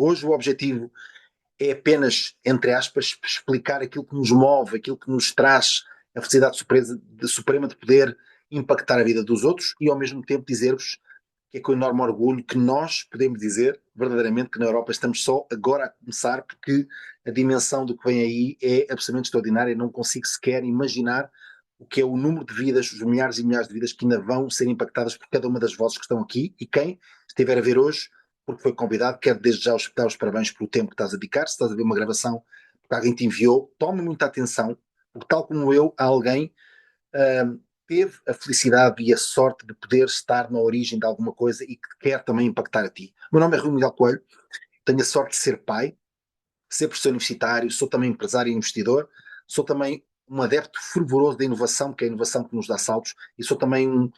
Hoje o objetivo é apenas, entre aspas, explicar aquilo que nos move, aquilo que nos traz a felicidade suprema de poder impactar a vida dos outros e ao mesmo tempo dizer-vos que é com enorme orgulho que nós podemos dizer verdadeiramente que na Europa estamos só agora a começar, porque a dimensão do que vem aí é absolutamente extraordinária. Não consigo sequer imaginar o que é o número de vidas, os milhares e milhares de vidas que ainda vão ser impactadas por cada uma das vozes que estão aqui, e quem estiver a ver hoje, porque foi convidado, quero desde já dar os parabéns pelo tempo que estás a dedicar. Se estás a ver uma gravação porque alguém te enviou, toma muita atenção, porque tal como eu, há alguém teve a felicidade e a sorte de poder estar na origem de alguma coisa e que quer também impactar a ti. O meu nome é Rui Miguel Coelho, tenho a sorte de ser pai, ser professor universitário, sou também empresário e investidor, sou também um adepto fervoroso da inovação, que é a inovação que nos dá saltos, e sou também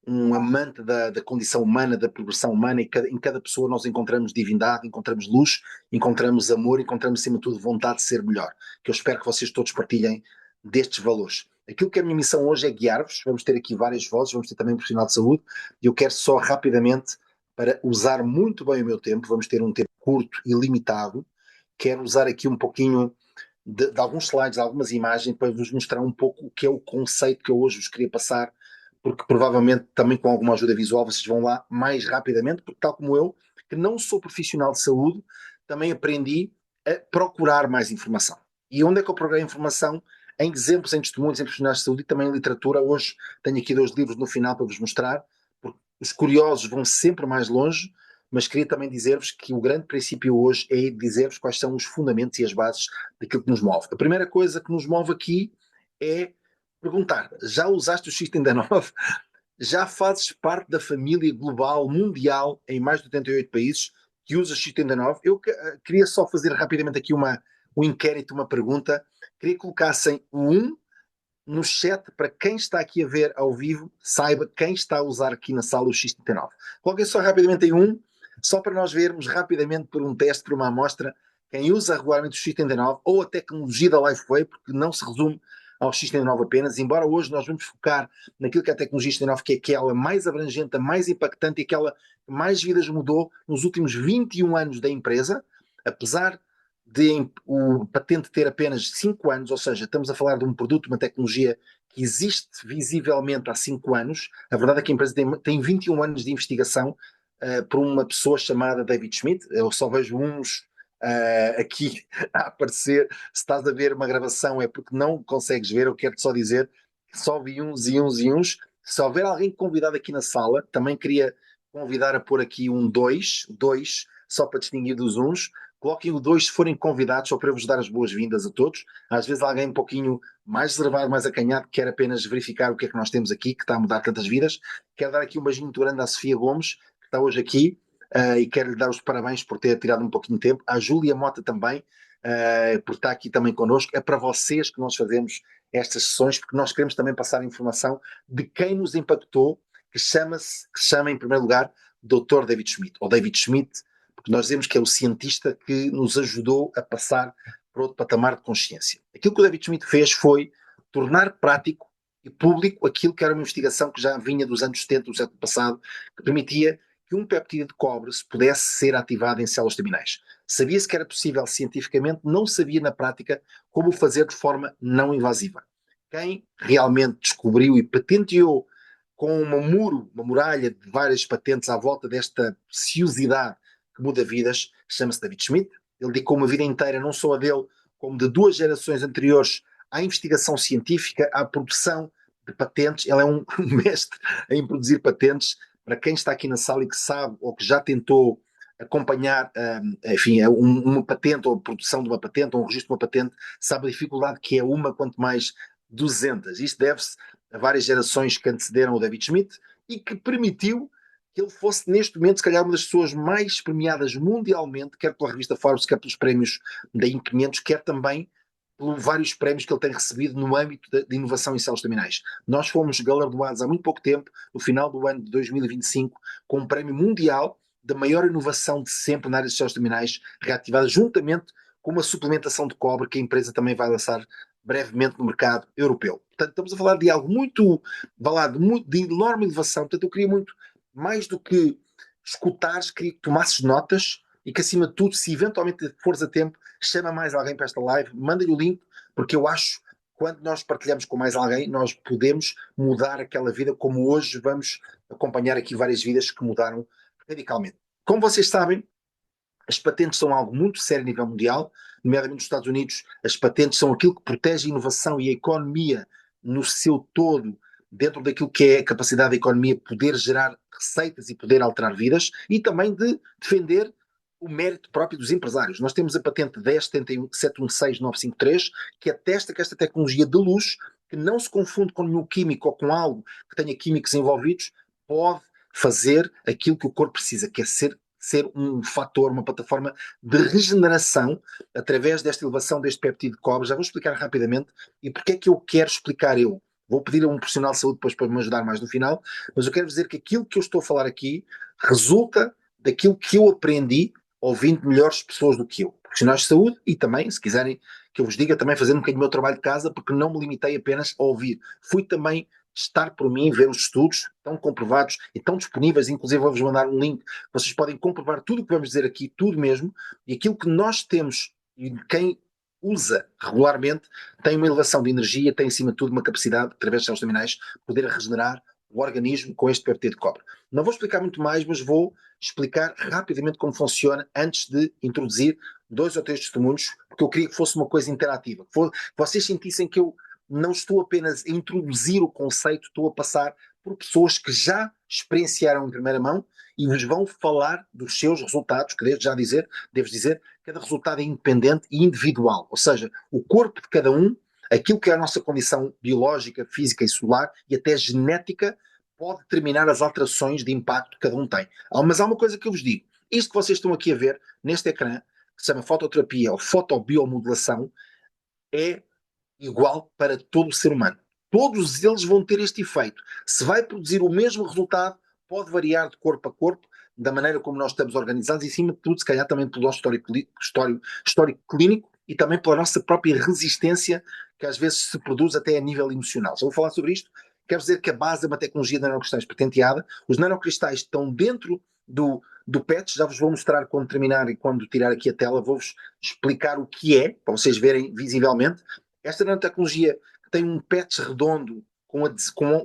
um amante da condição humana, da progressão humana, e em cada pessoa nós encontramos divindade, encontramos luz, encontramos amor, encontramos acima de tudo vontade de ser melhor, que eu espero que vocês todos partilhem destes valores. Aquilo que é a minha missão hoje é guiar-vos, vamos ter aqui várias vozes, vamos ter também um profissional de saúde, e eu quero só rapidamente, para usar muito bem o meu tempo, vamos ter um tempo curto e limitado, quero usar aqui um pouquinho de alguns slides, algumas imagens, para vos mostrar um pouco o que é o conceito que eu hoje vos queria passar, porque provavelmente também com alguma ajuda visual vocês vão lá mais rapidamente, porque tal como eu, que não sou profissional de saúde, também aprendi a procurar mais informação. E onde é que eu procurei informação? Em exemplos, em testemunhos, em profissionais de saúde e também em literatura. Hoje tenho aqui 2 livros no final para vos mostrar, porque os curiosos vão sempre mais longe, mas queria também dizer-vos que o grande princípio hoje é dizer-vos quais são os fundamentos e as bases daquilo que nos move. A primeira coisa que nos move aqui é perguntar: já usaste o X39? Já fazes parte da família global, mundial, em mais de 88 países, que usa X39? Eu queria só fazer rapidamente aqui um inquérito, uma pergunta. Queria que colocassem o 1 no chat para quem está aqui a ver ao vivo, saiba quem está a usar aqui na sala o X39. Coloquem só rapidamente aí 1, só para nós vermos rapidamente por um teste, por uma amostra, quem usa regularmente o X39 ou a tecnologia da LifeWay, porque não se resume ao X39 apenas, embora hoje nós vamos focar naquilo que é a tecnologia X39, que é aquela mais abrangente, a mais impactante e aquela que mais vidas mudou nos últimos 21 anos da empresa, apesar de o patente ter apenas 5 anos, ou seja, estamos a falar de um produto, uma tecnologia que existe visivelmente há 5 anos. A verdade é que a empresa tem 21 anos de investigação por uma pessoa chamada David Schmidt. Eu só vejo uns aqui a aparecer. Se estás a ver uma gravação é porque não consegues ver. Eu quero-te só dizer que só vi uns e uns e uns. Se houver alguém convidado aqui na sala, também queria convidar a pôr aqui um 2, só para distinguir dos uns. Coloquem o 2 se forem convidados, só para eu vos dar as boas-vindas a todos. Às vezes alguém um pouquinho mais reservado, mais acanhado, quer apenas verificar o que é que nós temos aqui, que está a mudar tantas vidas. Quero dar aqui um beijinho muito grande à Sofia Gomes, que está hoje aqui, e quero-lhe dar os parabéns por ter tirado um pouquinho de tempo. À Júlia Mota também, por estar aqui também connosco. É para vocês que nós fazemos estas sessões, porque nós queremos também passar a informação de quem nos impactou, que se chama em primeiro lugar Dr. David Schmidt, ou David Schmidt, porque nós dizemos que é o cientista que nos ajudou a passar para outro patamar de consciência. Aquilo que o David Schmidt fez foi tornar prático e público aquilo que era uma investigação que já vinha dos anos 70 do século passado, que permitia que um peptídeo de cobre se pudesse ser ativado em células terminais. Sabia-se que era possível cientificamente, não sabia na prática como o fazer de forma não invasiva. Quem realmente descobriu e patenteou com uma muralha de várias patentes à volta desta preciosidade que muda vidas, chama-se David Schmidt. Ele dedicou uma vida inteira, não só a dele, como de 2 gerações anteriores, à investigação científica, à produção de patentes. Ele é um mestre em produzir patentes. Para quem está aqui na sala e que sabe ou que já tentou acompanhar, enfim, uma patente ou a produção de uma patente ou um registro de uma patente, sabe a dificuldade que é uma, quanto mais 200. Isto deve-se a várias gerações que antecederam o David Schmidt e que permitiu que ele fosse, neste momento, se calhar, uma das pessoas mais premiadas mundialmente, quer pela revista Forbes, quer pelos prémios da Inc. 500, quer também por vários prémios que ele tem recebido no âmbito de inovação em células terminais. Nós fomos galardoados há muito pouco tempo, no final do ano de 2025, com um prémio mundial da maior inovação de sempre na área de células terminais, reativada juntamente com uma suplementação de cobre que a empresa também vai lançar brevemente no mercado europeu. Portanto, estamos a falar de algo muito, de enorme inovação. Portanto, eu queria muito, mais do que escutares, queria que tomasses notas e que, acima de tudo, se eventualmente fores a tempo, chama mais alguém para esta live, manda-lhe o link, porque eu acho que quando nós partilhamos com mais alguém, nós podemos mudar aquela vida, como hoje vamos acompanhar aqui várias vidas que mudaram radicalmente. Como vocês sabem, as patentes são algo muito sério a nível mundial, nomeadamente nos Estados Unidos. As patentes são aquilo que protege a inovação e a economia no seu todo, dentro daquilo que é a capacidade da economia poder gerar receitas e poder alterar vidas, e também de defender o mérito próprio dos empresários. Nós temos a patente 10.716.953, que atesta que esta tecnologia de luz, que não se confunde com nenhum químico ou com algo que tenha químicos envolvidos, pode fazer aquilo que o corpo precisa, que é ser um fator, uma plataforma de regeneração através desta elevação deste peptídeo de cobre. Já vou explicar rapidamente e porque é que eu quero explicar eu. Vou pedir a um profissional de saúde depois para me ajudar mais no final, mas eu quero dizer que aquilo que eu estou a falar aqui resulta daquilo que eu aprendi ouvindo melhores pessoas do que eu, profissionais de saúde, e também, se quiserem que eu vos diga, também fazendo um bocadinho do meu trabalho de casa, porque não me limitei apenas a ouvir. Fui também estar por mim, ver os estudos, estão comprovados e estão disponíveis, inclusive vou-vos mandar um link, vocês podem comprovar tudo o que vamos dizer aqui, tudo mesmo, e aquilo que nós temos, e quem usa regularmente, tem uma elevação de energia, tem acima de tudo uma capacidade, através dos céus terminais, poder regenerar o organismo com este peptídeo de cobre. Não vou explicar muito mais, mas vou explicar rapidamente como funciona antes de introduzir 2 ou 3 testemunhos, porque eu queria que fosse uma coisa interativa, que vocês sentissem que eu não estou apenas a introduzir o conceito, estou a passar por pessoas que já experienciaram em primeira mão e vos vão falar dos seus resultados, que devo dizer, cada resultado é independente e individual, ou seja, o corpo de cada um, aquilo que é a nossa condição biológica, física e celular e até genética, pode determinar as alterações de impacto que cada um tem. Mas há uma coisa que eu vos digo, isto que vocês estão aqui a ver neste ecrã, que se chama fototerapia ou fotobiomodulação, é igual para todo o ser humano. Todos eles vão ter este efeito. Se vai produzir o mesmo resultado, pode variar de corpo a corpo, da maneira como nós estamos organizados, e, acima de tudo, se calhar também pelo nosso histórico clínico e também pela nossa própria resistência, que às vezes se produz até a nível emocional. Já vou falar sobre isto. Quero dizer que a base é uma tecnologia de nanocristais patenteada. Os nanocristais estão dentro do PET, já vos vou mostrar quando terminar e quando tirar aqui a tela, vou-vos explicar o que é, para vocês verem visivelmente. Esta nanotecnologia tem um patch redondo com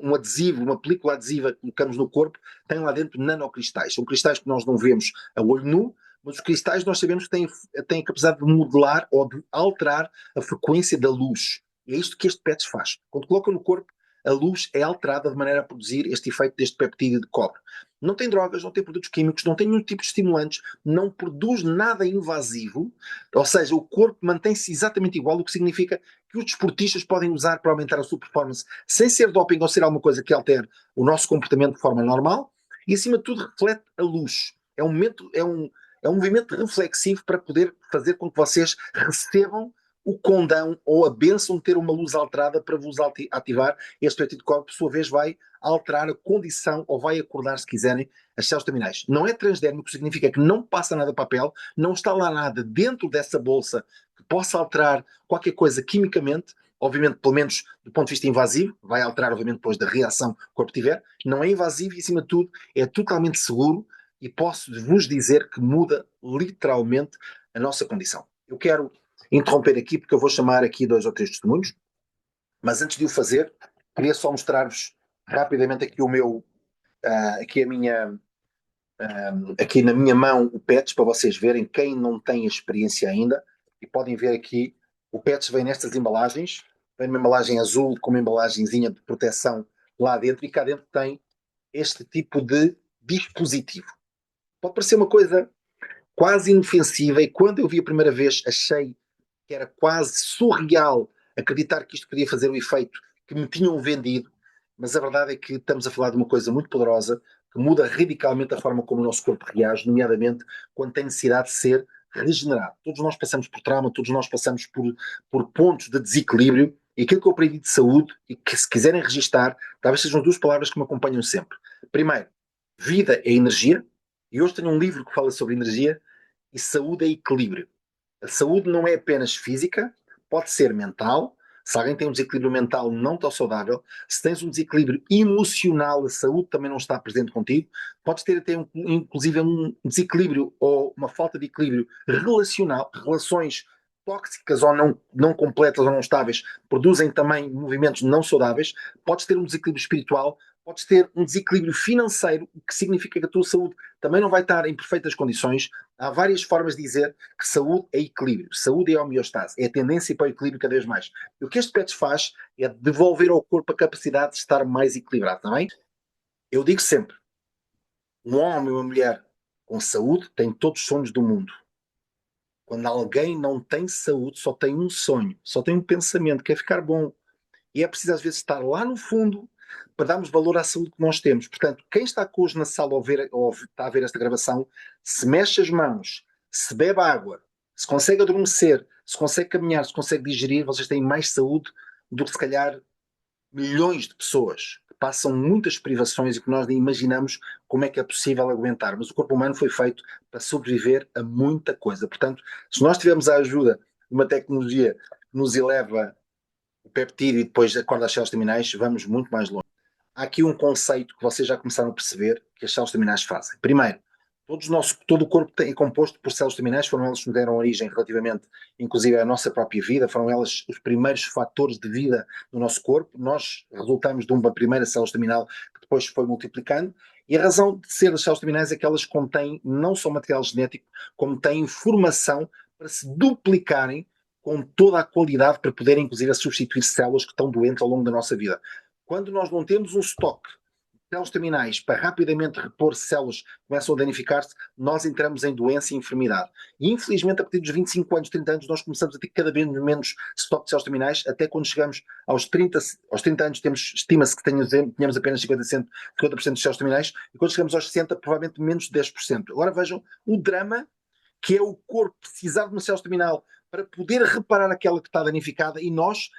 um adesivo, uma película adesiva que colocamos no corpo, tem lá dentro nanocristais. São cristais que nós não vemos a olho nu, mas os cristais nós sabemos que têm a capacidade de modelar ou de alterar a frequência da luz. E é isto que este patch faz. Quando coloca no corpo, a luz é alterada de maneira a produzir este efeito deste peptídeo de cobre. Não tem drogas, não tem produtos químicos, não tem nenhum tipo de estimulantes, não produz nada invasivo, ou seja, o corpo mantém-se exatamente igual, o que significa que os desportistas podem usar para aumentar a sua performance sem ser doping ou ser alguma coisa que altere o nosso comportamento de forma normal, e acima de tudo reflete a luz. É um movimento reflexivo para poder fazer com que vocês recebam o condão ou a bênção de ter uma luz alterada para vos ativar este peptídeo de cobre, por sua vez vai alterar a condição ou vai acordar, se quiserem, as células terminais. Não é transdérmico, significa que não passa nada para a pele, não está lá nada dentro dessa bolsa que possa alterar qualquer coisa quimicamente, obviamente, pelo menos do ponto de vista invasivo, vai alterar, obviamente, depois da reação que o corpo tiver, não é invasivo e, acima de tudo, é totalmente seguro e posso vos dizer que muda literalmente a nossa condição. Eu quero interromper aqui porque eu vou chamar aqui 2 ou 3 testemunhos, mas antes de o fazer, queria só mostrar-vos rapidamente aqui aqui a minha, aqui na minha mão o PETS, para vocês verem, quem não tem experiência ainda, e podem ver aqui, o PETS vem nestas embalagens, vem numa embalagem azul com uma embalagenzinha de proteção lá dentro, e cá dentro tem este tipo de dispositivo. Pode parecer uma coisa quase inofensiva, e quando eu vi a primeira vez achei que era quase surreal acreditar que isto podia fazer o efeito que me tinham vendido, mas a verdade é que estamos a falar de uma coisa muito poderosa que muda radicalmente a forma como o nosso corpo reage, nomeadamente quando tem necessidade de ser regenerado. Todos nós passamos por trauma, todos nós passamos por pontos de desequilíbrio, e aquilo que eu aprendi de saúde, e que se quiserem registar, talvez sejam 2 palavras que me acompanham sempre. Primeiro, vida é energia, e hoje tenho um livro que fala sobre energia, e saúde é equilíbrio. A saúde não é apenas física, pode ser mental, Se alguém tem um desequilíbrio mental não tão saudável, se tens um desequilíbrio emocional, a saúde também não está presente contigo, podes ter até inclusive um desequilíbrio ou uma falta de equilíbrio relacional, relações tóxicas ou não completas ou não estáveis, produzem também movimentos não saudáveis, podes ter um desequilíbrio espiritual, podes ter um desequilíbrio financeiro, o que significa que a tua saúde também não vai estar em perfeitas condições. Há várias formas de dizer que saúde é equilíbrio, saúde é homeostase, é a tendência para o equilíbrio cada vez mais. E o que este PETS faz é devolver ao corpo a capacidade de estar mais equilibrado, também. Eu digo sempre, um homem ou uma mulher com saúde tem todos os sonhos do mundo. Quando alguém não tem saúde, só tem um sonho, só tem um pensamento, quer ficar bom. E é preciso às vezes estar lá no fundo para darmos valor à saúde que nós temos. Portanto, quem está hoje na sala ou está a ver esta gravação, se mexe as mãos, se bebe água, se consegue adormecer, se consegue caminhar, se consegue digerir, vocês têm mais saúde do que se calhar milhões de pessoas que passam muitas privações e que nós nem imaginamos como é que é possível aguentar. Mas o corpo humano foi feito para sobreviver a muita coisa. Portanto, se nós tivermos a ajuda de uma tecnologia que nos eleva o peptídeo e depois acorda as células terminais, vamos muito mais longe. Há aqui um conceito que vocês já começaram a perceber que as células terminais fazem. Primeiro, todo o corpo é composto por células terminais, foram elas que nos deram origem relativamente, inclusive, à nossa própria vida, foram elas os primeiros fatores de vida do nosso corpo. Nós resultamos de uma primeira célula terminal que depois foi multiplicando, e a razão de ser as células terminais é que elas contêm não só material genético, como têm informação para se duplicarem com toda a qualidade para poderem, inclusive, substituir células que estão doentes ao longo da nossa vida. Quando nós não temos um estoque de células terminais para rapidamente repor células que começam a danificar-se, nós entramos em doença e enfermidade. E infelizmente, a partir dos 25 anos, 30 anos, nós começamos a ter cada vez menos estoque de células terminais, até quando chegamos aos 30 anos, estima-se que tenhamos apenas 50% de células terminais, e quando chegamos aos 60, provavelmente menos de 10%. Agora vejam o drama que é o corpo precisar de uma célula terminal para poder reparar aquela que está danificada, e nós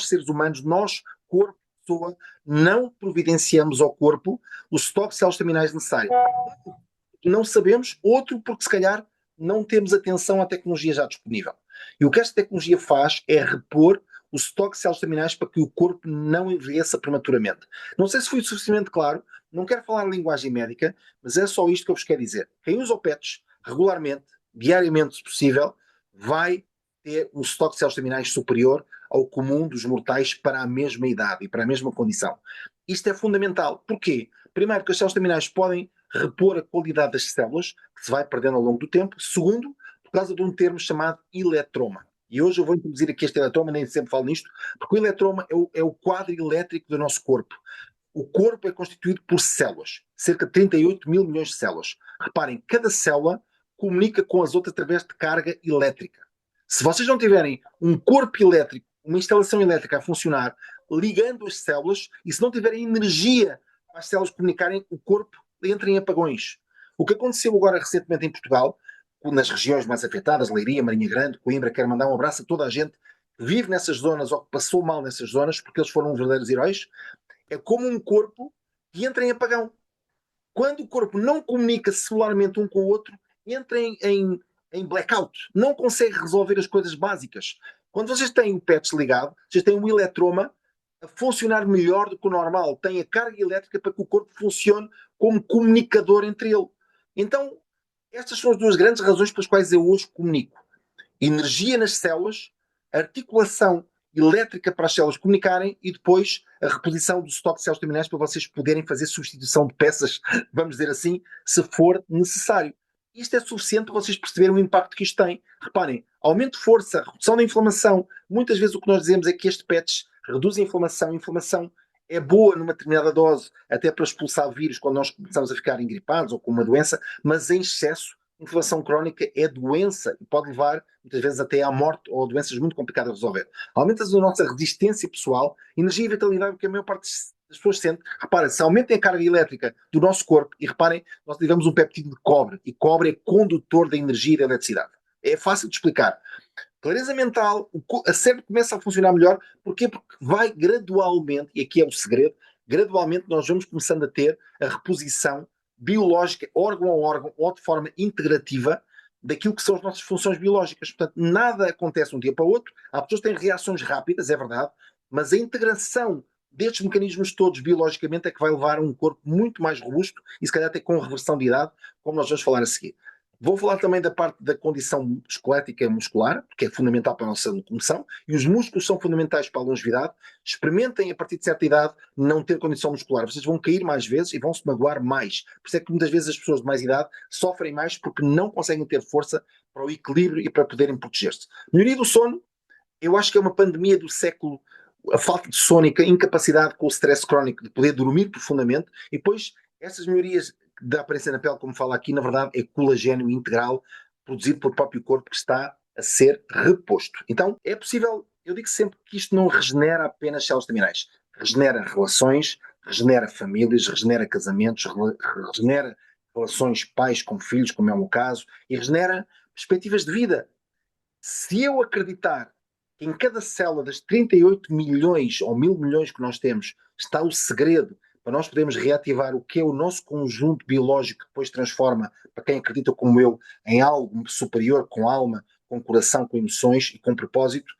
seres humanos, nós, corpo, pessoa, não providenciamos ao corpo o estoque de células terminais necessário. Não sabemos, outro porque se calhar não temos atenção à tecnologia já disponível. E o que esta tecnologia faz é repor o estoque de células terminais para que o corpo não envelheça prematuramente. Não sei se fui suficientemente claro, não quero falar linguagem médica, mas é só isto que eu vos quero dizer. Quem usa o PETs regularmente, diariamente, se possível, vai ter um estoque de células terminais superior ao comum dos mortais para a mesma idade e para a mesma condição. Isto é fundamental. Porquê? Primeiro, porque as células terminais podem repor a qualidade das células, que se vai perdendo ao longo do tempo. Segundo, por causa de um termo chamado eletroma. E hoje eu vou introduzir aqui este eletroma, nem sempre falo nisto, porque o eletroma é o quadro elétrico do nosso corpo. O corpo é constituído por células, cerca de 38 mil milhões de células. Reparem, cada célula comunica com as outras através de carga elétrica. Se vocês não tiverem um corpo elétrico, uma instalação elétrica a funcionar, ligando as células, e se não tiverem energia para as células comunicarem, o corpo entra em apagões. O que aconteceu agora recentemente em Portugal, nas regiões mais afetadas, Leiria, Marinha Grande, Coimbra, quero mandar um abraço a toda a gente que vive nessas zonas ou que passou mal nessas zonas, porque eles foram verdadeiros heróis. É como um corpo que entra em apagão. Quando o corpo não comunica celularmente um com o outro, entra em blackout. Não consegue resolver as coisas básicas. Quando vocês têm o PETS ligado, vocês têm um eletroma a funcionar melhor do que o normal. Tem a carga elétrica para que o corpo funcione como comunicador entre ele. Então, estas são as duas grandes razões pelas quais eu hoje comunico. Energia nas células, articulação elétrica para as células comunicarem e depois a reposição do estoque de células terminais para vocês poderem fazer substituição de peças, vamos dizer assim, se for necessário. Isto é suficiente para vocês perceberem o impacto que isto tem. Reparem, aumento de força, redução da inflamação. Muitas vezes o que nós dizemos é que este PETs reduz a inflamação. A inflamação é boa numa determinada dose, até para expulsar vírus quando nós começamos a ficar engripados ou com uma doença, mas em excesso, inflamação crónica é doença e pode levar, muitas vezes, até à morte ou doenças muito complicadas de resolver. Aumenta a nossa resistência pessoal, energia e vitalidade, porque a maior parte das pessoas sente. Reparem, se aumentem a carga elétrica do nosso corpo, e reparem, nós tivemos um peptídeo de cobre, e cobre é condutor da energia e da eletricidade. É fácil de explicar. Clareza mental, a cérebro começa a funcionar melhor. Porquê? Porque vai gradualmente, e aqui é o segredo, gradualmente nós vamos começando a ter a reposição biológica, órgão a órgão, ou de forma integrativa, daquilo que são as nossas funções biológicas. Portanto, nada acontece de um dia para o outro. Há pessoas que têm reações rápidas, é verdade, mas a integração destes mecanismos todos biologicamente é que vai levar a um corpo muito mais robusto e se calhar até com reversão de idade, como nós vamos falar a seguir. Vou falar também da parte da condição esquelética muscular, que é fundamental para a nossa locomoção, e os músculos são fundamentais para a longevidade. Experimentem, a partir de certa idade, não ter condição muscular. Vocês vão cair mais vezes e vão se magoar mais. Por isso é que muitas vezes as pessoas de mais idade sofrem mais porque não conseguem ter força para o equilíbrio e para poderem proteger-se. Melhoria do sono, eu acho que é uma pandemia do século, a falta de sono e a incapacidade com o stress crónico de poder dormir profundamente, e depois essas melhorias da aparência na pele, como fala aqui, na verdade é colagênio integral produzido pelo próprio corpo que está a ser reposto. Então é possível, eu digo sempre que isto não regenera apenas células terminais, regenera relações, regenera famílias, regenera casamentos, regenera relações pais com filhos, como é o meu caso, e regenera perspectivas de vida. Se eu acreditar que em cada célula das 38 milhões ou 1.000 milhões que nós temos está o segredo para nós podermos reativar o que é o nosso conjunto biológico que depois transforma, para quem acredita como eu, em algo superior, com alma, com coração, com emoções e com propósito,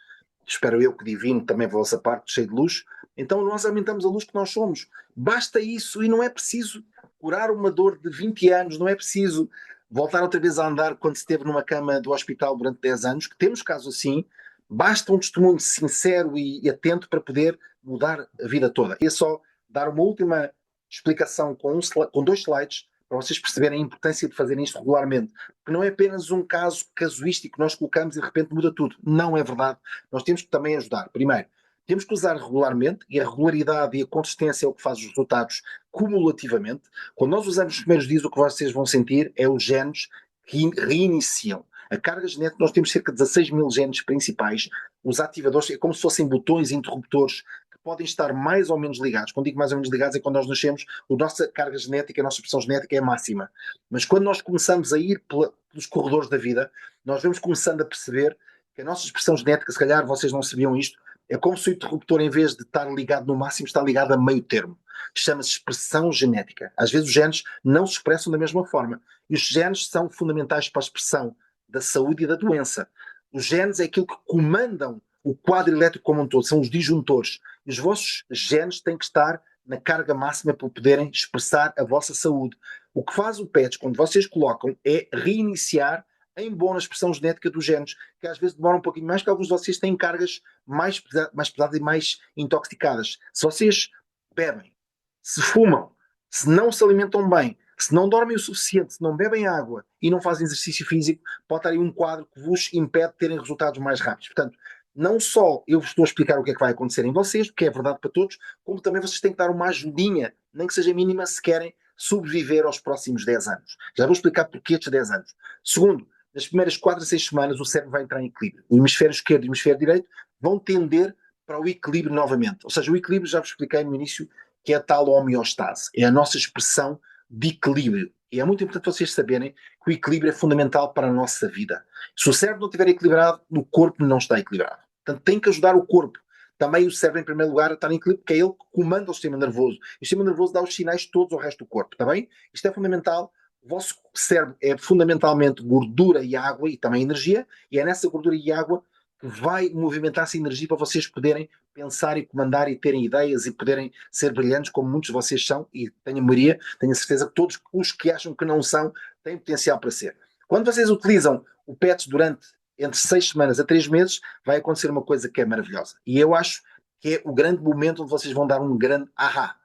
espero eu que divino também a vossa parte, cheio de luz, então nós aumentamos a luz que nós somos. Basta isso e não é preciso curar uma dor de 20 anos, não é preciso voltar outra vez a andar quando se esteve numa cama do hospital durante 10 anos, que temos casos assim, basta um testemunho sincero e atento para poder mudar a vida toda. E é só dar uma última explicação com 2 slides para vocês perceberem a importância de fazerem isto regularmente. Porque não é apenas um caso casuístico que nós colocamos e de repente muda tudo. Não é verdade. Nós temos que também ajudar. Primeiro, temos que usar regularmente, e a regularidade e a consistência é o que faz os resultados cumulativamente. Quando nós usamos os primeiros dias, o que vocês vão sentir é os genes que reiniciam. A carga genética, nós temos cerca de 16 mil genes principais. Os ativadores é como se fossem botões interruptores que podem estar mais ou menos ligados. Quando digo mais ou menos ligados é quando nós nascemos, a nossa carga genética, a nossa expressão genética é máxima. Mas quando nós começamos a ir pelos corredores da vida, nós vamos começando a perceber que a nossa expressão genética, se calhar vocês não sabiam isto, é como se o interruptor, em vez de estar ligado no máximo, está ligado a meio termo. Chama-se expressão genética. Às vezes os genes não se expressam da mesma forma. E os genes são fundamentais para a expressão da saúde e da doença. Os genes é aquilo que comandam o quadro elétrico como um todo, são os disjuntores. E os vossos genes têm que estar na carga máxima para poderem expressar a vossa saúde. O que faz o PETS, quando vocês colocam, é reiniciar em boa expressão genética dos genes, que às vezes demora um pouquinho mais, que alguns de vocês têm cargas mais pesadas e mais intoxicadas. Se vocês bebem, se fumam, se não se alimentam bem, se não dormem o suficiente, se não bebem água e não fazem exercício físico, pode estar aí um quadro que vos impede de terem resultados mais rápidos. Portanto, não só eu vos estou a explicar o que é que vai acontecer em vocês, porque é verdade para todos, como também vocês têm que dar uma ajudinha, nem que seja mínima, se querem sobreviver aos próximos 10 anos. Já vou explicar porquê estes 10 anos. Segundo, nas primeiras 4 a 6 semanas o cérebro vai entrar em equilíbrio. O hemisfério esquerdo e o hemisfério direito vão tender para o equilíbrio novamente. Ou seja, o equilíbrio, já vos expliquei no início, que é a tal homeostase. É a nossa expressão de equilíbrio. E é muito importante vocês saberem que o equilíbrio é fundamental para a nossa vida. Se o cérebro não estiver equilibrado, o corpo não está equilibrado. Portanto, tem que ajudar o corpo. Também o cérebro, em primeiro lugar, a estar em equilíbrio, porque é ele que comanda o sistema nervoso. E o sistema nervoso dá os sinais todos ao resto do corpo, está bem? Isto é fundamental. O vosso cérebro é fundamentalmente gordura e água e também energia, e é nessa gordura e água que vai movimentar essa energia para vocês poderem pensar e comandar e terem ideias e poderem ser brilhantes como muitos de vocês são, e tenho a maioria, tenho a certeza que todos os que acham que não são têm potencial para ser. Quando vocês utilizam o PETS durante entre 6 semanas a 3 meses, vai acontecer uma coisa que é maravilhosa. E eu acho que é o grande momento onde vocês vão dar um grande ahá.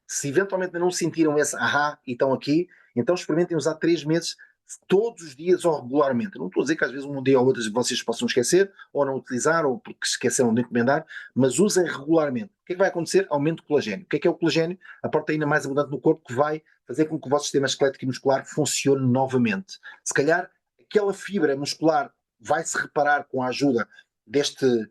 Se eventualmente não sentiram esse ahá e estão aqui, então experimentem usar 3 meses todos os dias ou regularmente. Não estou a dizer que às vezes um dia ou outro vocês possam esquecer, ou não utilizar, ou porque esqueceram de encomendar, mas usem regularmente. O que é que vai acontecer? Aumento do colagênio. O que é o colagênio? A proteína mais abundante no corpo que vai fazer com que o vosso sistema esquelético e muscular funcione novamente. Se calhar aquela fibra muscular vai se reparar com a ajuda deste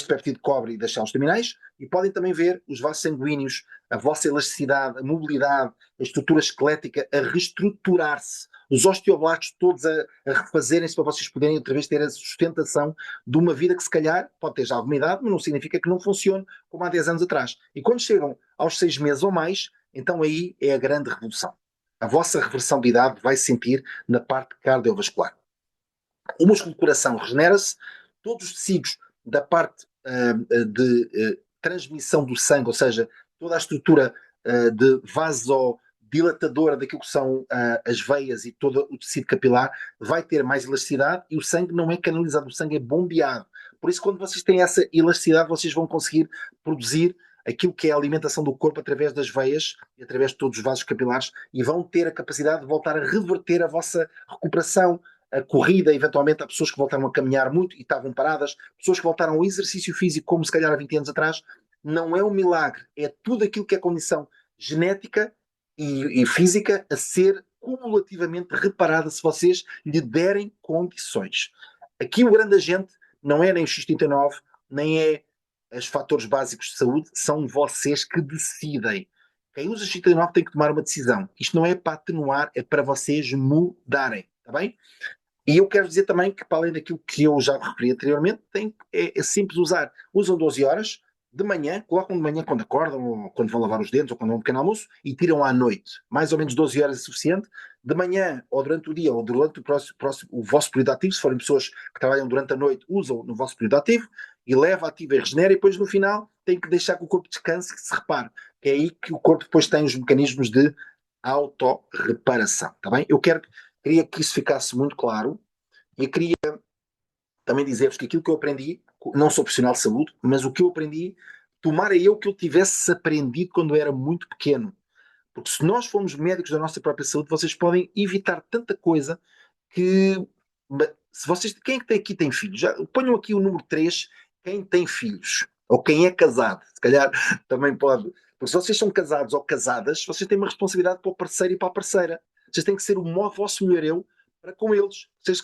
péptido de cobre e das células terminais, e podem também ver os vasos sanguíneos, a vossa elasticidade, a mobilidade, a estrutura esquelética a reestruturar-se, os osteoblastos todos a refazerem-se para vocês poderem outra vez ter a sustentação de uma vida que se calhar pode ter já alguma idade, mas não significa que não funcione como há 10 anos atrás. E quando chegam aos 6 meses ou mais, então aí é a grande revolução. A vossa reversão de idade vai se sentir na parte cardiovascular. O músculo do coração regenera-se, todos os tecidos da parte de transmissão do sangue, ou seja, toda a estrutura de vasodilatadora daquilo que são as veias e todo o tecido capilar, vai ter mais elasticidade e o sangue não é canalizado, o sangue é bombeado. Por isso, quando vocês têm essa elasticidade, vocês vão conseguir produzir aquilo que é a alimentação do corpo através das veias e através de todos os vasos capilares e vão ter a capacidade de voltar a reverter a vossa recuperação, a corrida, eventualmente há pessoas que voltaram a caminhar muito e estavam paradas, pessoas que voltaram ao exercício físico como se calhar há 20 anos atrás. Não é um milagre, é tudo aquilo que é condição genética e física a ser cumulativamente reparada se vocês lhe derem condições. Aqui o grande agente não é nem o X39, nem é os fatores básicos de saúde, são vocês que decidem. Quem usa X39 tem que tomar uma decisão. Isto não é para atenuar, é para vocês mudarem, está bem? E eu quero dizer também que, para além daquilo que eu já referi anteriormente, é simples usar. Usam 12 horas de manhã, colocam de manhã quando acordam, ou quando vão lavar os dentes, ou quando vão um pequeno almoço, e tiram à noite. Mais ou menos 12 horas é suficiente. De manhã, ou durante o dia, ou durante o vosso período ativo, se forem pessoas que trabalham durante a noite, usam no vosso período ativo, e leva ativo e regenera, e depois no final tem que deixar que o corpo descanse e que se repare. Que é aí que o corpo depois tem os mecanismos de autorreparação. Está bem? Queria que isso ficasse muito claro e queria também dizer-vos que aquilo que eu aprendi, não sou profissional de saúde, mas o que eu aprendi, tomara eu que eu tivesse aprendido quando eu era muito pequeno. Porque se nós formos médicos da nossa própria saúde, vocês podem evitar tanta coisa que. Se vocês, quem é que tem aqui tem filhos? Já, ponham aqui o número 3, quem tem filhos. Ou quem é casado. Se calhar também pode. Porque se vocês são casados ou casadas, vocês têm uma responsabilidade para o parceiro e para a parceira. Vocês têm que ser o vosso melhor eu para com eles. Vocês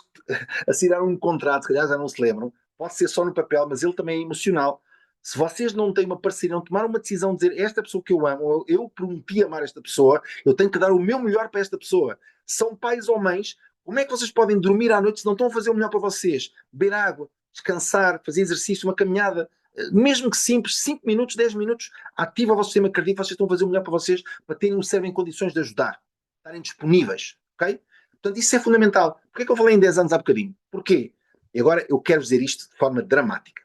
assinaram um contrato, se calhar já não se lembram, pode ser só no papel, mas ele também é emocional. Se vocês não têm uma parceria, não tomaram uma decisão de dizer esta pessoa que eu amo, eu prometi amar esta pessoa, eu tenho que dar o meu melhor para esta pessoa. São pais ou mães, como é que vocês podem dormir à noite se não estão a fazer o melhor para vocês? Beber água, descansar, fazer exercício, uma caminhada, mesmo que simples, 5 minutos, 10 minutos, ativa o vosso sistema cardíaco, vocês estão a fazer o melhor para vocês, para terem um cérebro em condições de ajudar, estarem disponíveis, ok? Portanto, isso é fundamental. Porquê que eu falei em 10 anos há bocadinho? Porquê? E agora eu quero dizer isto de forma dramática.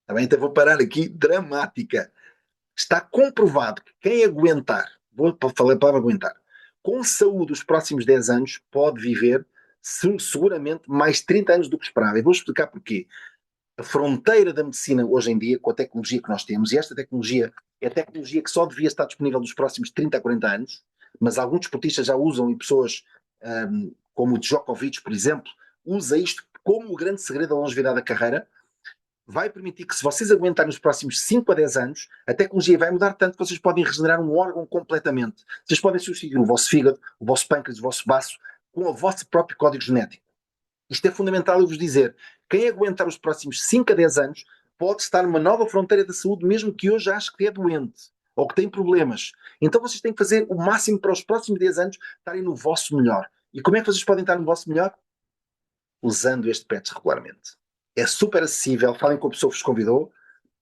Tá bem? Então vou parar aqui, dramática. Está comprovado que quem aguentar, vou falar para aguentar, com saúde os próximos 10 anos, pode viver seguramente mais 30 anos do que esperava. E vou explicar porquê. A fronteira da medicina hoje em dia, com a tecnologia que nós temos, e esta tecnologia é a tecnologia que só devia estar disponível nos próximos 30 a 40 anos, mas alguns desportistas já usam e pessoas como o Djokovic, por exemplo, usa isto como o grande segredo da longevidade da carreira, vai permitir que, se vocês aguentarem nos próximos 5 a 10 anos, a tecnologia vai mudar tanto que vocês podem regenerar um órgão completamente. Vocês podem substituir o vosso fígado, o vosso pâncreas, o vosso baço, com o vosso próprio código genético. Isto é fundamental eu vos dizer. Quem aguentar os próximos 5 a 10 anos pode estar numa nova fronteira da saúde, mesmo que hoje ache que é doente ou que tem problemas. Então vocês têm que fazer o máximo para os próximos 10 anos estarem no vosso melhor. E como é que vocês podem estar no vosso melhor? Usando este patch regularmente. É super acessível, falem com a pessoa que vos convidou,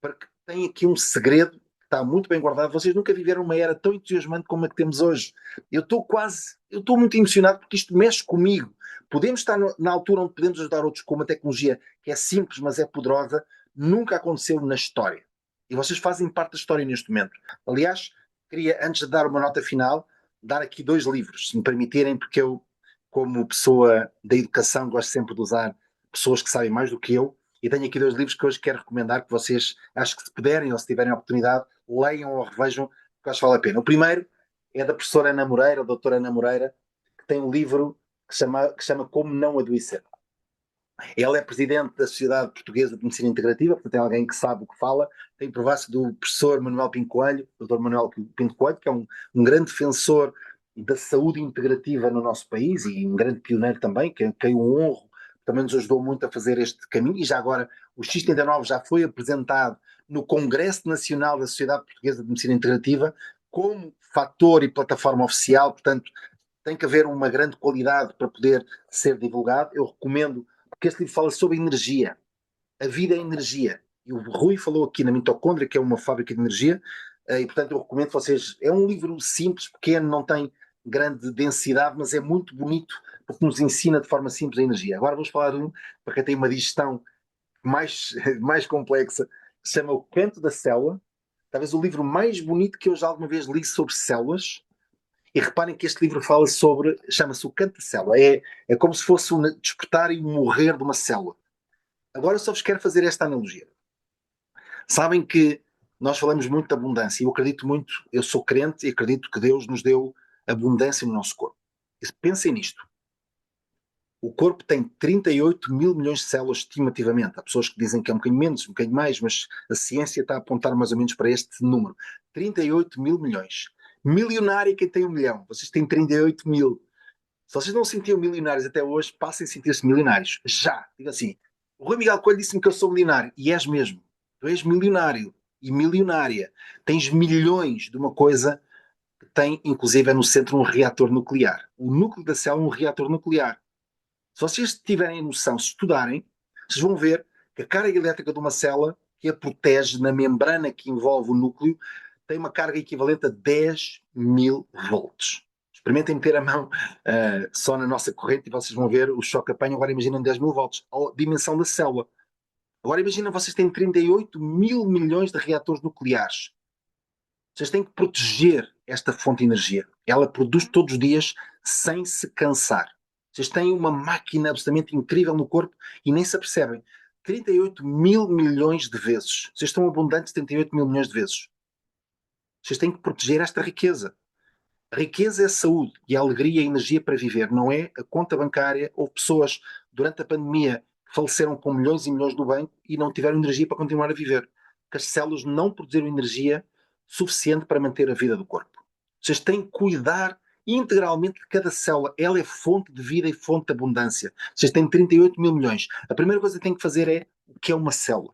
porque tem aqui um segredo que está muito bem guardado. Vocês nunca viveram uma era tão entusiasmante como a que temos hoje. Eu estou muito emocionado porque isto mexe comigo. Podemos estar na altura onde podemos ajudar outros com uma tecnologia que é simples, mas é poderosa. Nunca aconteceu na história. E vocês fazem parte da história neste momento. Aliás, queria, antes de dar uma nota final, dar aqui 2 livros, se me permitirem, porque eu, como pessoa da educação, gosto sempre de usar pessoas que sabem mais do que eu, e tenho aqui 2 livros que hoje quero recomendar, que vocês, acho que se puderem ou se tiverem a oportunidade, leiam ou revejam, porque acho que vale a pena. O primeiro é da professora Ana Moreira, a doutora Ana Moreira, que tem um livro que chama Como Não Adoecer. Ela é presidente da Sociedade Portuguesa de Medicina Integrativa, portanto é alguém que sabe o que fala. Tem provar-se do professor Manuel Pinto Coelho, Dr. Manuel Pinto Coelho, que é um grande defensor da saúde integrativa no nosso país e um grande pioneiro também, que eu honro, também nos ajudou muito a fazer este caminho. E já agora, o X39 já foi apresentado no Congresso Nacional da Sociedade Portuguesa de Medicina Integrativa como fator e plataforma oficial, portanto tem que haver uma grande qualidade para poder ser divulgado. Eu recomendo, porque este livro fala sobre energia. A vida é energia. E o Rui falou aqui na mitocôndria, que é uma fábrica de energia, e portanto eu recomendo que vocês. É um livro simples, pequeno, não tem grande densidade, mas é muito bonito porque nos ensina de forma simples a energia. Agora vamos falar de um, para quem tem uma digestão mais, mais complexa, que se chama O Canto da Célula. Talvez o livro mais bonito que eu já alguma vez li sobre células. E reparem que este livro fala sobre, chama-se O Canto da Célula. É como se fosse um despertar e um morrer de uma célula. Agora só vos quero fazer esta analogia. Sabem que nós falamos muito de abundância. Eu acredito muito, eu sou crente e acredito que Deus nos deu abundância no nosso corpo. E pensem nisto. O corpo tem 38 mil milhões de células, estimativamente. Há pessoas que dizem que é um bocadinho menos, um bocadinho mais, mas a ciência está a apontar mais ou menos para este número. 38 mil milhões. Milionário quem tem 1 milhão. Vocês têm 38 mil. Se vocês não se sentiam milionários até hoje, passem a sentir-se milionários. Já. Digo assim. O Rui Miguel Coelho disse-me que eu sou milionário. E és mesmo. Tu és milionário e milionária. Tens milhões de uma coisa que tem, inclusive, é no centro um reator nuclear. O núcleo da célula é um reator nuclear. Se vocês tiverem noção, se estudarem, vocês vão ver que a carga elétrica de uma célula que a protege na membrana que envolve o núcleo tem uma carga equivalente a 10 mil volts. Experimentem meter a mão só na nossa corrente e vocês vão ver o choque que apanham. Agora imaginem 10 mil volts, a dimensão da célula. Agora imaginem, vocês têm 38 mil milhões de reatores nucleares. Vocês têm que proteger esta fonte de energia. Ela produz todos os dias sem se cansar. Vocês têm uma máquina absolutamente incrível no corpo e nem se apercebem. 38 mil milhões de vezes. Vocês estão abundantes 38 mil milhões de vezes. Vocês têm que proteger esta riqueza. A riqueza é a saúde e a alegria e a energia para viver, não é a conta bancária. Houve pessoas durante a pandemia que faleceram com milhões e milhões no banco e não tiveram energia para continuar a viver. Porque as células não produziram energia suficiente para manter a vida do corpo. Vocês têm que cuidar integralmente de cada célula. Ela é fonte de vida e fonte de abundância. Vocês têm 38 mil milhões. A primeira coisa que têm que fazer é o que é uma célula.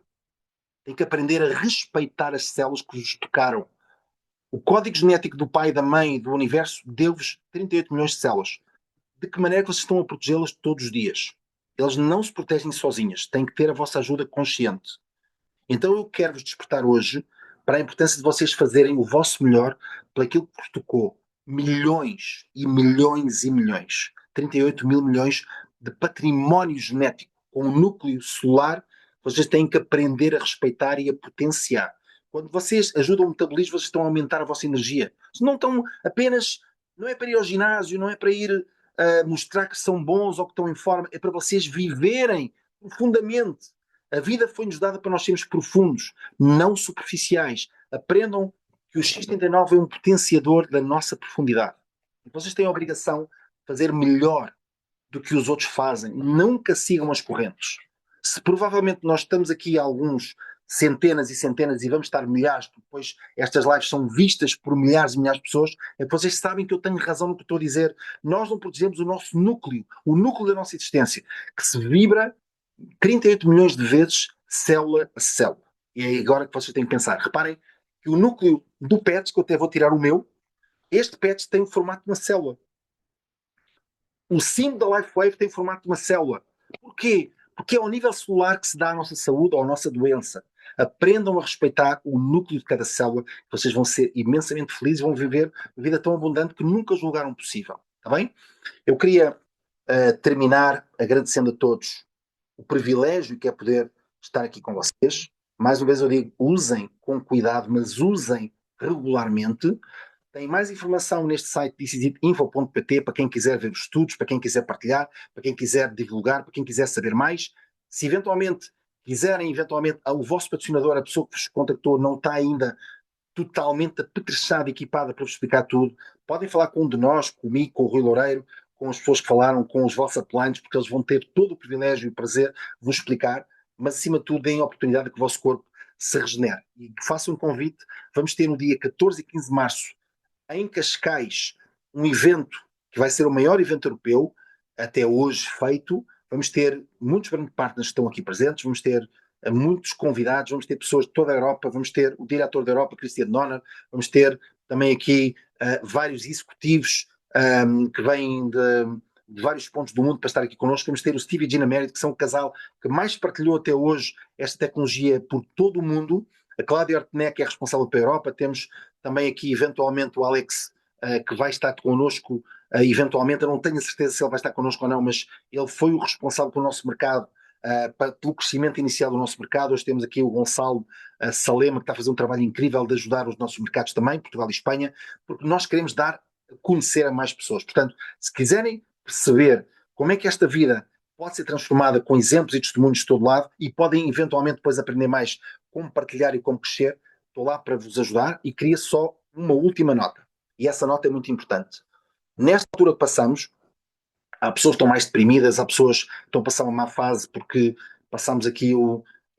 Têm que aprender a respeitar as células que vos tocaram. O código genético do pai, da mãe, do universo, deu-vos 38 milhões de células. De que maneira é que vocês estão a protegê-las todos os dias? Eles não se protegem sozinhas. Têm que ter a vossa ajuda consciente. Então eu quero vos despertar hoje para a importância de vocês fazerem o vosso melhor pelaquilo que vos tocou. Milhões e milhões e milhões. 38 mil milhões de património genético com um núcleo celular. Vocês têm que aprender a respeitar e a potenciar. Quando vocês ajudam o metabolismo, vocês estão a aumentar a vossa energia. Não estão apenas, não é para ir ao ginásio, não é para ir mostrar que são bons ou que estão em forma, é para vocês viverem profundamente. A vida foi-nos dada para nós sermos profundos, não superficiais. Aprendam que o X39 é um potenciador da nossa profundidade. Vocês têm a obrigação de fazer melhor do que os outros fazem. Nunca sigam as correntes. Se provavelmente nós estamos aqui alguns centenas e centenas e vamos estar milhares, porque depois estas lives são vistas por milhares e milhares de pessoas, é que vocês sabem que eu tenho razão no que estou a dizer. Nós não protegemos o nosso núcleo, o núcleo da nossa existência, que se vibra 38 milhões de vezes, célula a célula. E é agora que vocês têm que pensar. Reparem que o núcleo do PET, que eu até vou tirar o meu, este PET tem o formato de uma célula. O símbolo da LifeWave tem o formato de uma célula. Porquê? Porque é ao nível celular que se dá a nossa saúde ou a nossa doença. Aprendam a respeitar o núcleo de cada célula, vocês vão ser imensamente felizes, vão viver uma vida tão abundante que nunca julgaram possível. Está bem? Eu queria terminar agradecendo a todos o privilégio que é poder estar aqui com vocês. Mais uma vez eu digo, usem com cuidado, mas usem regularmente. Tem mais informação neste site dicisinfo.pt para quem quiser ver os estudos, para quem quiser partilhar, para quem quiser divulgar, para quem quiser saber mais. Se eventualmente quiserem, o vosso patrocinador, a pessoa que vos contactou, não está ainda totalmente apetrechada, equipada para vos explicar tudo, podem falar com um de nós, comigo, com o Rui Loureiro, com as pessoas que falaram, com os vossos uplines, porque eles vão ter todo o privilégio e o prazer de vos explicar, mas acima de tudo deem a oportunidade que o vosso corpo se regenere. E façam um convite, vamos ter no dia 14 e 15 de março, em Cascais, um evento que vai ser o maior evento europeu até hoje feito. Vamos ter muitos brand partners que estão aqui presentes, vamos ter muitos convidados, vamos ter pessoas de toda a Europa, vamos ter o diretor da Europa, Christian Donner, vamos ter também aqui vários executivos que vêm de vários pontos do mundo para estar aqui connosco. Vamos ter o Steve e Gina Merritt, que são o casal que mais partilhou até hoje esta tecnologia por todo o mundo. A Cláudia Ortenek é responsável pela Europa. Temos também aqui, eventualmente, o Alex, que vai estar connosco eventualmente, eu não tenho a certeza se ele vai estar connosco ou não, mas ele foi o responsável pelo nosso mercado, pelo crescimento inicial do nosso mercado. Hoje temos aqui o Gonçalo Salema, que está a fazer um trabalho incrível de ajudar os nossos mercados também, Portugal e Espanha, porque nós queremos dar a conhecer a mais pessoas. Portanto, se quiserem perceber como é que esta vida pode ser transformada com exemplos e testemunhos de todo lado e podem eventualmente depois aprender mais como partilhar e como crescer, estou lá para vos ajudar e queria só uma última nota. E essa nota é muito importante. Nesta altura que passamos, há pessoas que estão mais deprimidas, há pessoas que estão a passar uma má fase porque passamos aqui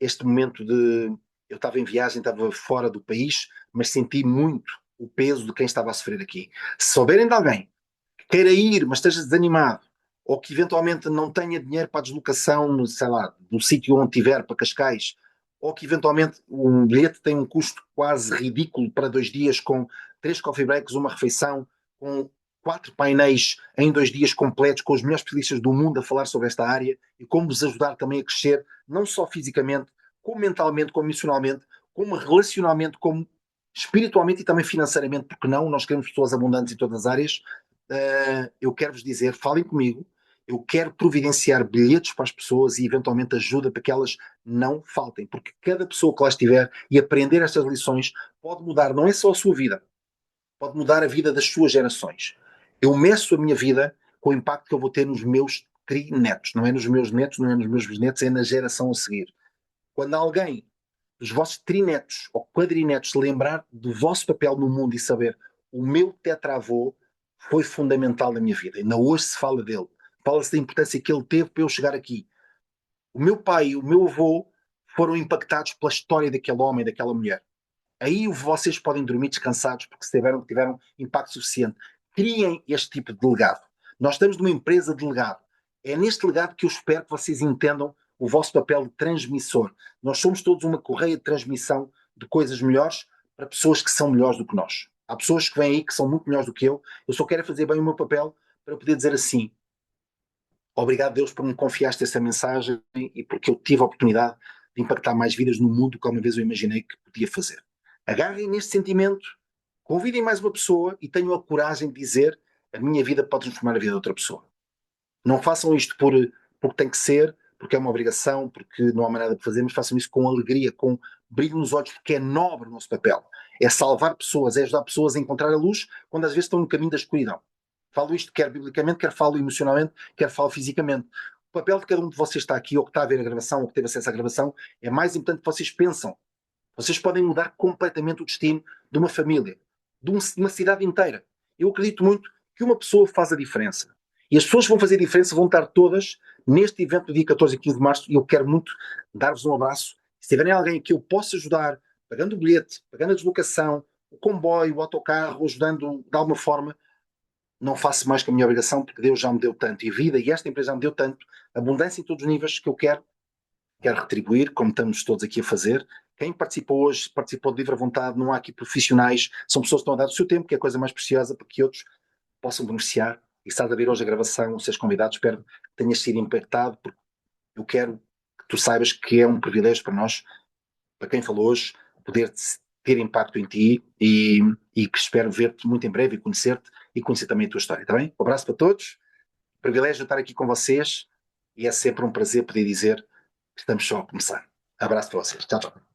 este momento de... Eu estava em viagem, estava fora do país, mas senti muito o peso de quem estava a sofrer aqui. Se souberem de alguém que queira ir, mas esteja desanimado, ou que eventualmente não tenha dinheiro para a deslocação, sei lá, do sítio onde estiver, para Cascais, ou que eventualmente um bilhete tem um custo quase ridículo para 2 dias, com 3 coffee breaks, uma refeição, com 4 painéis em 2 dias completos, com os melhores especialistas do mundo a falar sobre esta área e como vos ajudar também a crescer, não só fisicamente, como mentalmente, como emocionalmente, como relacionalmente, como espiritualmente e também financeiramente, porque não? Nós queremos pessoas abundantes em todas as áreas. Eu quero vos dizer, falem comigo, eu quero providenciar bilhetes para as pessoas e eventualmente ajuda para que elas não faltem, porque cada pessoa que lá estiver e aprender estas lições pode mudar, não é só a sua vida, pode mudar a vida das suas gerações. Eu meço a minha vida com o impacto que eu vou ter nos meus trinetos, não é nos meus netos, não é nos meus bisnetos, é na geração a seguir. Quando alguém dos vossos trinetos ou quadrinetos se lembrar do vosso papel no mundo e saber o meu tetravô foi fundamental na minha vida, ainda hoje se fala dele, fala-se da importância que ele teve para eu chegar aqui. O meu pai e o meu avô foram impactados pela história daquele homem, daquela mulher. Aí vocês podem dormir descansados porque tiveram impacto suficiente. Criem este tipo de legado. Nós estamos numa empresa de legado. É neste legado que eu espero que vocês entendam o vosso papel de transmissor. Nós somos todos uma correia de transmissão de coisas melhores para pessoas que são melhores do que nós. Há pessoas que vêm aí que são muito melhores do que eu. Eu só quero fazer bem o meu papel para poder dizer assim: obrigado, Deus, por me confiaste essa mensagem e porque eu tive a oportunidade de impactar mais vidas no mundo do que alguma vez eu imaginei que podia fazer. Agarrem neste sentimento, convidem mais uma pessoa e tenham a coragem de dizer: a minha vida pode transformar a vida de outra pessoa. Não façam isto porque tem que ser, porque é uma obrigação, porque não há mais nada para fazer, mas façam isso com alegria, com brilho nos olhos, porque é nobre o nosso papel. É salvar pessoas, é ajudar pessoas a encontrar a luz quando às vezes estão no caminho da escuridão. Falo isto quer biblicamente, quer falo emocionalmente, quer falo fisicamente. O papel de cada um de vocês está aqui, ou que está a ver a gravação, ou que teve acesso à gravação, é mais importante que vocês pensam. Vocês podem mudar completamente o destino de uma família, de uma cidade inteira. Eu acredito muito que uma pessoa faz a diferença. E as pessoas que vão fazer a diferença vão estar todas neste evento do dia 14 e 15 de março e eu quero muito dar-vos um abraço. Se tiverem alguém que eu possa ajudar, pagando o bilhete, pagando a deslocação, o comboio, o autocarro, ajudando de alguma forma, não faço mais que a minha obrigação, porque Deus já me deu tanto e vida, e esta empresa já me deu tanto, abundância em todos os níveis, que eu quero retribuir, como estamos todos aqui a fazer. Quem participou hoje, participou de livre vontade, não há aqui profissionais, são pessoas que estão a dar o seu tempo, que é a coisa mais preciosa, para que outros possam beneficiar. E estás a ver hoje a gravação, os seus convidados, espero que tenhas sido impactado, porque eu quero que tu saibas que é um privilégio para nós, para quem falou hoje, poder ter impacto em ti e que espero ver-te muito em breve e conhecer-te e conhecer também a tua história, está bem? Um abraço para todos, privilégio de estar aqui com vocês e é sempre um prazer poder dizer que estamos só a começar. Abraço para vocês. Tchau, tchau.